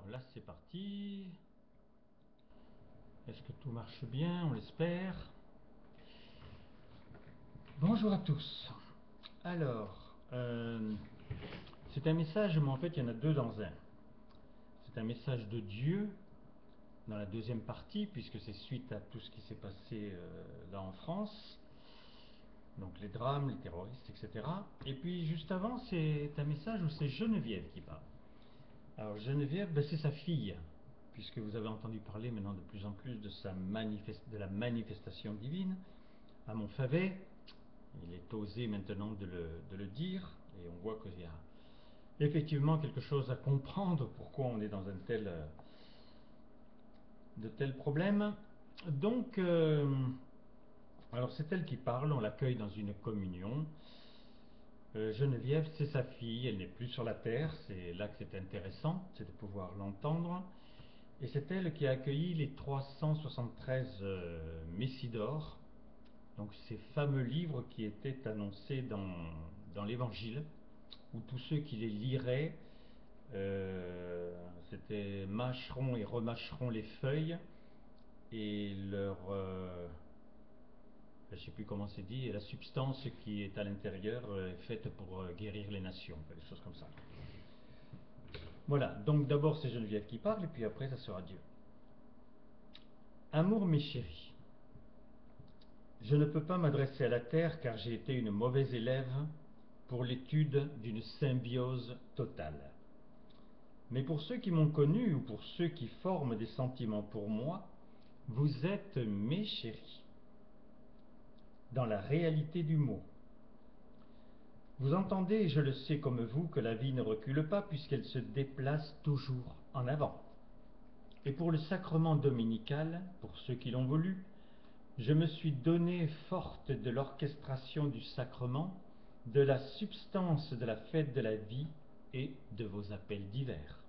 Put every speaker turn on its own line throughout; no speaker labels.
Alors là c'est parti. Est-ce que tout marche bien? On l'espère. Bonjour à tous. Alors, c'est un message, mais en fait il y en a deux dans un. C'est un message de Dieu dans la deuxième partie, puisque c'est suite à tout ce qui s'est passé là en France. Donc les drames, les terroristes, etc. Et puis juste avant, c'est un message où c'est Geneviève qui parle. Alors Geneviève, ben, c'est sa fille, puisque vous avez entendu parler maintenant de plus en plus de la manifestation divine à Montfavet. Il est osé maintenant de le dire, et on voit qu'il y a effectivement quelque chose à comprendre, pourquoi on est dans de tels problèmes. Donc, alors c'est elle qui parle, on l'accueille dans une communion. Geneviève, c'est sa fille, elle n'est plus sur la terre, c'est là que c'est intéressant, c'est de pouvoir l'entendre. Et c'est elle qui a accueilli les 373 Messies d'or, donc ces fameux livres qui étaient annoncés dans l'Évangile, où tous ceux qui les liraient, c'était mâcheront et remâcheront les feuilles, et je ne sais plus comment c'est dit, et la substance qui est à l'intérieur est faite pour guérir les nations, des choses comme ça. Voilà, donc d'abord c'est Geneviève qui parle, et puis après ça sera Dieu. Amour mes chéris, je ne peux pas m'adresser à la terre car j'ai été une mauvaise élève pour l'étude d'une symbiose totale. Mais pour ceux qui m'ont connu ou pour ceux qui forment des sentiments pour moi, vous êtes mes chéris, dans la réalité du mot. Vous entendez, et je le sais comme vous, que la vie ne recule pas puisqu'elle se déplace toujours en avant. Et pour le sacrement dominical, pour ceux qui l'ont voulu, je me suis donné forte de l'orchestration du sacrement, de la substance de la fête de la vie et de vos appels divers.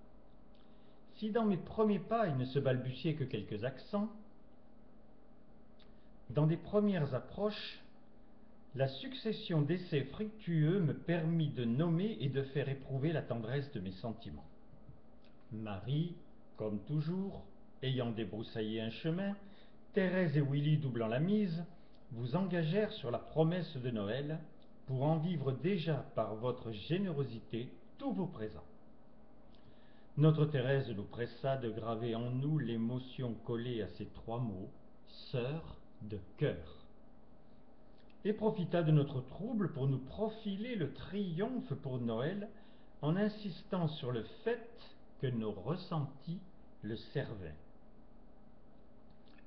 Si dans mes premiers pas il ne se balbutiait que quelques accents, dans des premières approches, la succession d'essais fructueux me permit de nommer et de faire éprouver la tendresse de mes sentiments. Marie, comme toujours, ayant débroussaillé un chemin, Thérèse et Willy doublant la mise, vous engagèrent sur la promesse de Noël pour en vivre déjà par votre générosité tous vos présents. Notre Thérèse nous pressa de graver en nous l'émotion collée à ces trois mots, sœur de cœur, et profita de notre trouble pour nous profiler le triomphe pour Noël en insistant sur le fait que nos ressentis le servaient.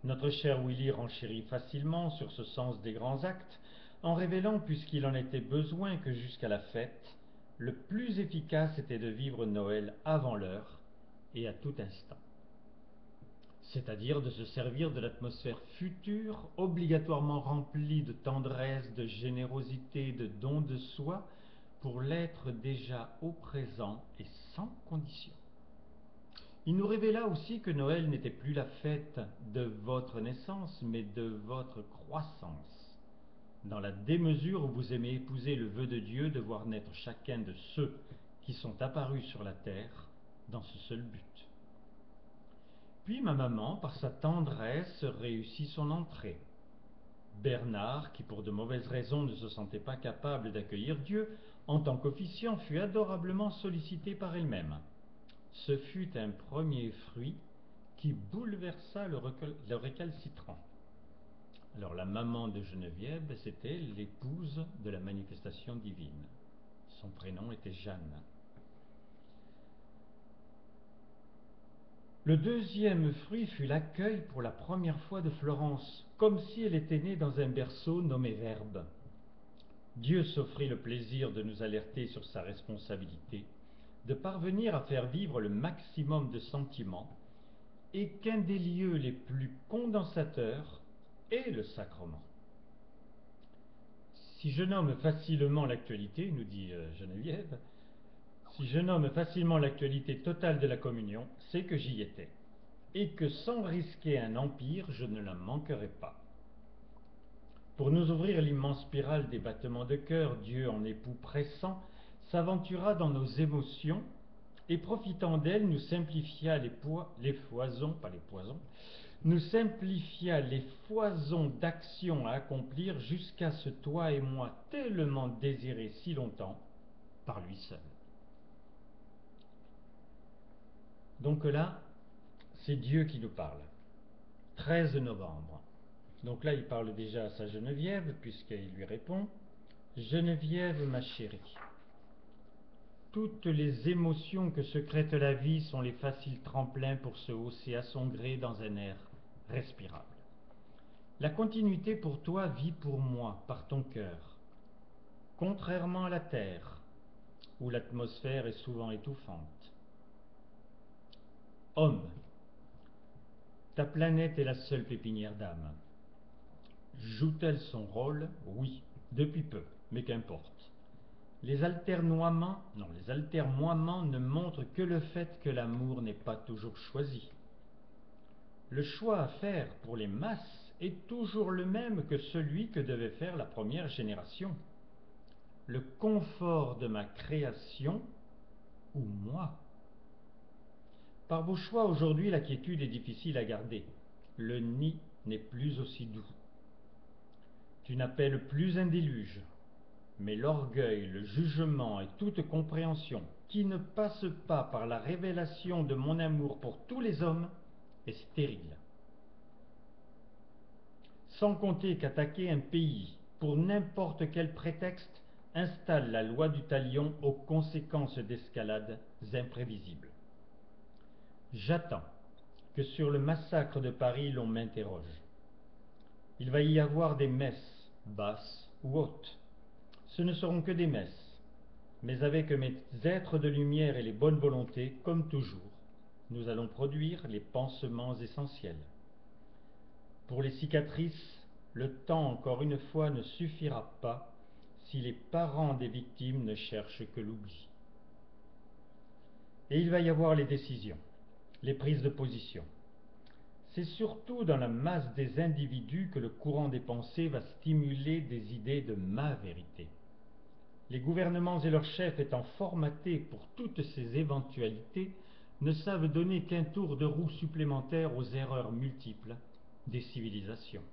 Notre cher Willy renchérit facilement sur ce sens des grands actes, en révélant, puisqu'il en était besoin, que jusqu'à la fête, le plus efficace était de vivre Noël avant l'heure et à tout instant. C'est-à-dire de se servir de l'atmosphère future, obligatoirement remplie de tendresse, de générosité, de don de soi, pour l'être déjà au présent et sans condition. Il nous révéla aussi que Noël n'était plus la fête de votre naissance, mais de votre croissance, dans la démesure où vous aimez épouser le vœu de Dieu de voir naître chacun de ceux qui sont apparus sur la terre dans ce seul but. Puis ma maman, par sa tendresse, réussit son entrée. Bernard, qui pour de mauvaises raisons ne se sentait pas capable d'accueillir Dieu, en tant qu'officiant, fut adorablement sollicité par elle-même. Ce fut un premier fruit qui bouleversa le récalcitrant. Alors la maman de Geneviève, c'était l'épouse de la manifestation divine. Son prénom était Jeanne. Le deuxième fruit fut l'accueil pour la première fois de Florence, comme si elle était née dans un berceau nommé Verbe. Dieu s'offrit le plaisir de nous alerter sur sa responsabilité, de parvenir à faire vivre le maximum de sentiments, et qu'un des lieux les plus condensateurs est le sacrement. Si je nomme facilement l'actualité, nous dit Geneviève, si je nomme facilement l'actualité totale de la communion, c'est que j'y étais, et que sans risquer un empire, je ne la manquerai pas. Pour nous ouvrir l'immense spirale des battements de cœur, Dieu, en époux pressant, s'aventura dans nos émotions et profitant d'elle, nous simplifia les foisons, pas les poisons, nous simplifia les foisons d'actions à accomplir jusqu'à ce toi et moi tellement désirés si longtemps par lui seul. Donc là, c'est Dieu qui nous parle. 13 novembre. Donc là, il parle déjà à sa Geneviève, puisqu'il lui répond: Geneviève, ma chérie, toutes les émotions que secrète la vie sont les faciles tremplins pour se hausser à son gré dans un air respirable. La continuité pour toi vit pour moi par ton cœur, contrairement à la terre, où l'atmosphère est souvent étouffante. Homme, ta planète est la seule pépinière d'âme. Joue-t-elle son rôle? Oui, depuis peu, mais qu'importe. Les altermoiements ne montrent que le fait que l'amour n'est pas toujours choisi. Le choix à faire pour les masses est toujours le même que celui que devait faire la première génération. Le confort de ma création ou moi? Par vos choix aujourd'hui, la quiétude est difficile à garder. Le nid n'est plus aussi doux. Tu n'appelles plus un déluge, mais l'orgueil, le jugement et toute compréhension qui ne passe pas par la révélation de mon amour pour tous les hommes est stérile. Sans compter qu'attaquer un pays pour n'importe quel prétexte installe la loi du talion aux conséquences d'escalades imprévisibles. J'attends que sur le massacre de Paris l'on m'interroge. Il va y avoir des messes, basses ou hautes. Ce ne seront que des messes, mais avec mes êtres de lumière et les bonnes volontés, comme toujours, nous allons produire les pansements essentiels. Pour les cicatrices, le temps, encore une fois, ne suffira pas si les parents des victimes ne cherchent que l'oubli. Et il va y avoir les décisions, les prises de position. C'est surtout dans la masse des individus que le courant des pensées va stimuler des idées de ma vérité. Les gouvernements et leurs chefs étant formatés pour toutes ces éventualités, ne savent donner qu'un tour de roue supplémentaire aux erreurs multiples des civilisations.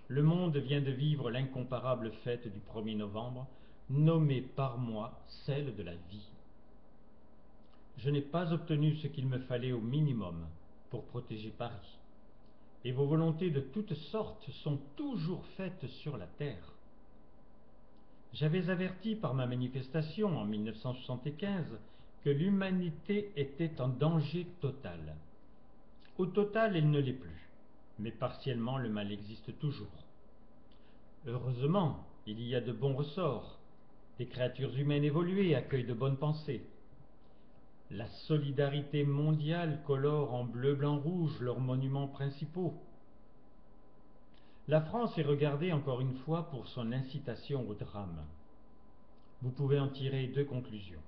Le monde vient de vivre l'incomparable fête du 1er novembre, nommée par moi celle de la vie. Je n'ai pas obtenu ce qu'il me fallait au minimum pour protéger Paris, et vos volontés de toutes sortes sont toujours faites sur la terre. J'avais averti par ma manifestation en 1975 que l'humanité était en danger total. Au total, elle ne l'est plus, mais partiellement le mal existe toujours. Heureusement, il y a de bons ressorts. Les créatures humaines évoluées accueillent de bonnes pensées. La solidarité mondiale colore en bleu, blanc, rouge leurs monuments principaux. La France est regardée encore une fois pour son incitation au drame. Vous pouvez en tirer deux conclusions.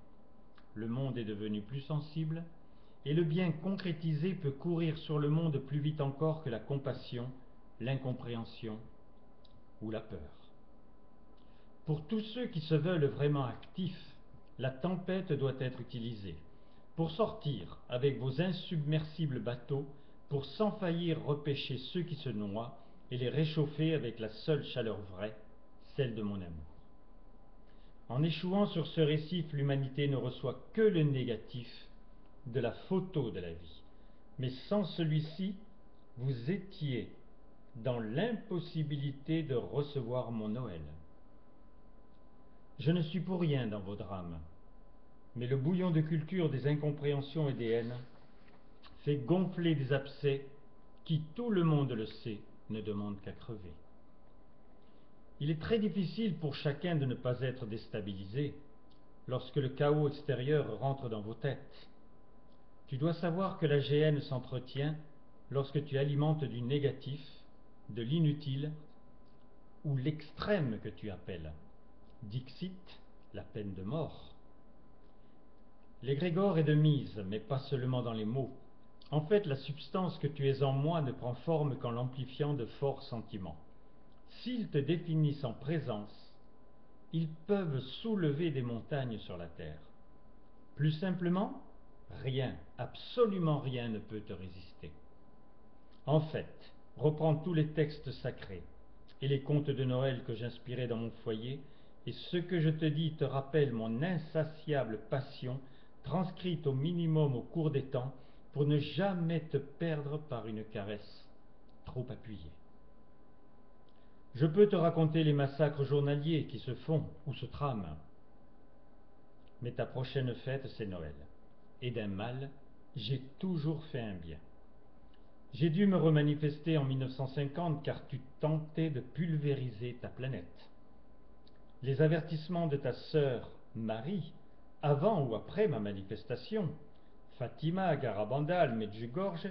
Le monde est devenu plus sensible, et le bien concrétisé peut courir sur le monde plus vite encore que la compassion, l'incompréhension ou la peur. Pour tous ceux qui se veulent vraiment actifs, la tempête doit être utilisée pour sortir avec vos insubmersibles bateaux, pour sans faillir repêcher ceux qui se noient et les réchauffer avec la seule chaleur vraie, celle de mon amour. En échouant sur ce récif, l'humanité ne reçoit que le négatif de la photo de la vie. Mais sans celui-ci, vous étiez dans l'impossibilité de recevoir mon Noël. Je ne suis pour rien dans vos drames, mais le bouillon de culture des incompréhensions et des haines fait gonfler des abcès qui, tout le monde le sait, ne demandent qu'à crever. Il est très difficile pour chacun de ne pas être déstabilisé lorsque le chaos extérieur rentre dans vos têtes. Tu dois savoir que la GN s'entretient lorsque tu alimentes du négatif, de l'inutile ou l'extrême que tu appelles. Dixit, la peine de mort. L'égrégore est de mise, mais pas seulement dans les mots. En fait, la substance que tu es en moi ne prend forme qu'en l'amplifiant de forts sentiments. S'ils te définissent en présence, ils peuvent soulever des montagnes sur la terre. Plus simplement, rien, absolument rien ne peut te résister. En fait, reprends tous les textes sacrés et les contes de Noël que j'inspirais dans mon foyer, et ce que je te dis te rappelle mon insatiable passion, transcrite au minimum au cours des temps, pour ne jamais te perdre par une caresse trop appuyée. Je peux te raconter les massacres journaliers qui se font ou se trament, mais ta prochaine fête, c'est Noël. Et d'un mal, j'ai toujours fait un bien. J'ai dû me remanifester en 1950 car tu tentais de pulvériser ta planète. Les avertissements de ta sœur Marie, avant ou après ma manifestation, Fatima, Garabandal, Medjugorje,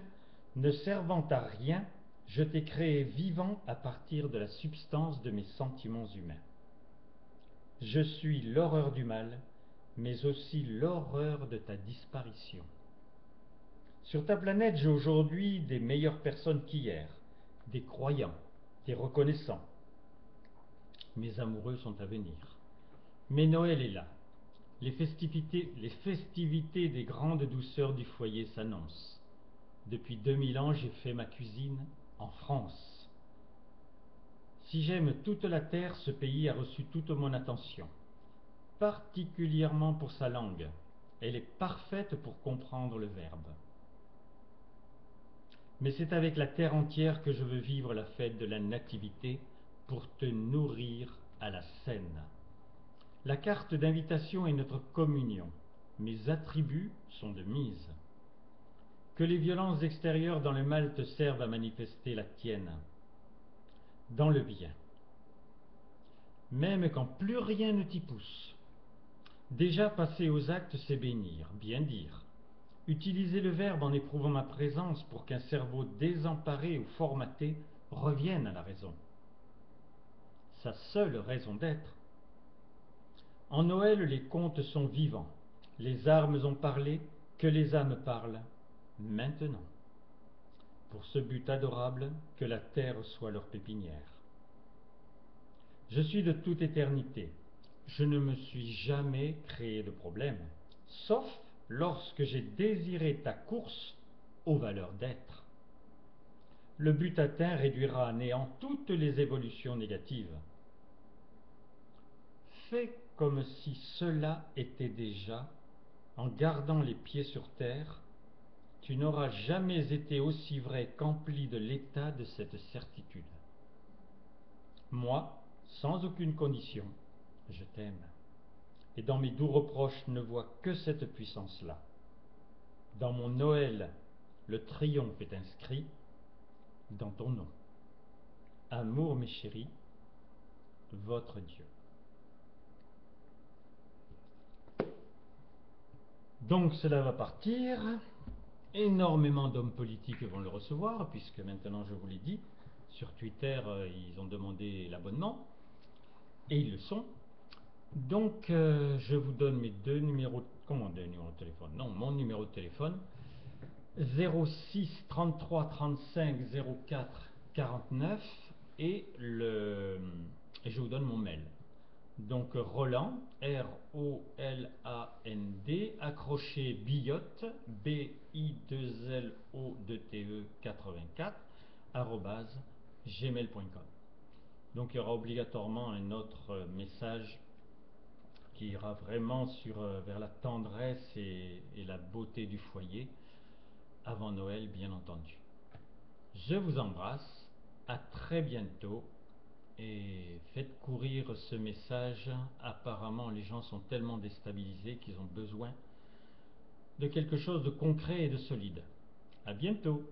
ne servant à rien, je t'ai créé vivant à partir de la substance de mes sentiments humains. Je suis l'horreur du mal, mais aussi l'horreur de ta disparition. Sur ta planète, j'ai aujourd'hui des meilleures personnes qu'hier, des croyants, des reconnaissants. Mes amoureux sont à venir. Mais Noël est là. Les festivités des grandes douceurs du foyer s'annoncent. Depuis 2000 ans, j'ai fait ma cuisine en France. Si j'aime toute la terre, ce pays a reçu toute mon attention, particulièrement pour sa langue. Elle est parfaite pour comprendre le verbe. Mais c'est avec la terre entière que je veux vivre la fête de la nativité pour te nourrir à la scène. La carte d'invitation est notre communion. Mes attributs sont de mise. Que les violences extérieures dans le mal te servent à manifester la tienne, dans le bien. Même quand plus rien ne t'y pousse. Déjà passer aux actes, c'est bénir, bien dire. Utiliser le verbe en éprouvant ma présence pour qu'un cerveau désemparé ou formaté revienne à la raison. Sa seule raison d'être. En Noël, les contes sont vivants. Les armes ont parlé, que les âmes parlent maintenant. Pour ce but adorable, que la terre soit leur pépinière. Je suis de toute éternité. Je ne me suis jamais créé de problème, sauf lorsque j'ai désiré ta course aux valeurs d'être. Le but atteint réduira à néant toutes les évolutions négatives. Fais comme si cela était déjà, en gardant les pieds sur terre, tu n'auras jamais été aussi vrai qu'empli de l'état de cette certitude. Moi, sans aucune condition, je t'aime. Et dans mes doux reproches ne vois que cette puissance-là. Dans mon Noël, le triomphe est inscrit dans ton nom. Amour, mes chéris, votre Dieu. Donc cela va partir. Énormément d'hommes politiques vont le recevoir, puisque maintenant je vous l'ai dit, sur Twitter, ils ont demandé l'abonnement, et ils le sont. Donc je vous donne mes deux numéros, comment deux numéros de téléphone? Non, mon numéro de téléphone, 06 33 35 04 49, et je vous donne mon mail. Donc Roland, R-O-L-A-N-D, accroché Billotte, B-I-2-L-O-2-T-E 84, arrobase gmail.com. Donc il y aura obligatoirement un autre message qui ira vraiment vers la tendresse et la beauté du foyer, avant Noël bien entendu. Je vous embrasse, à très bientôt. Et faites courir ce message. Apparemment, les gens sont tellement déstabilisés qu'ils ont besoin de quelque chose de concret et de solide. À bientôt.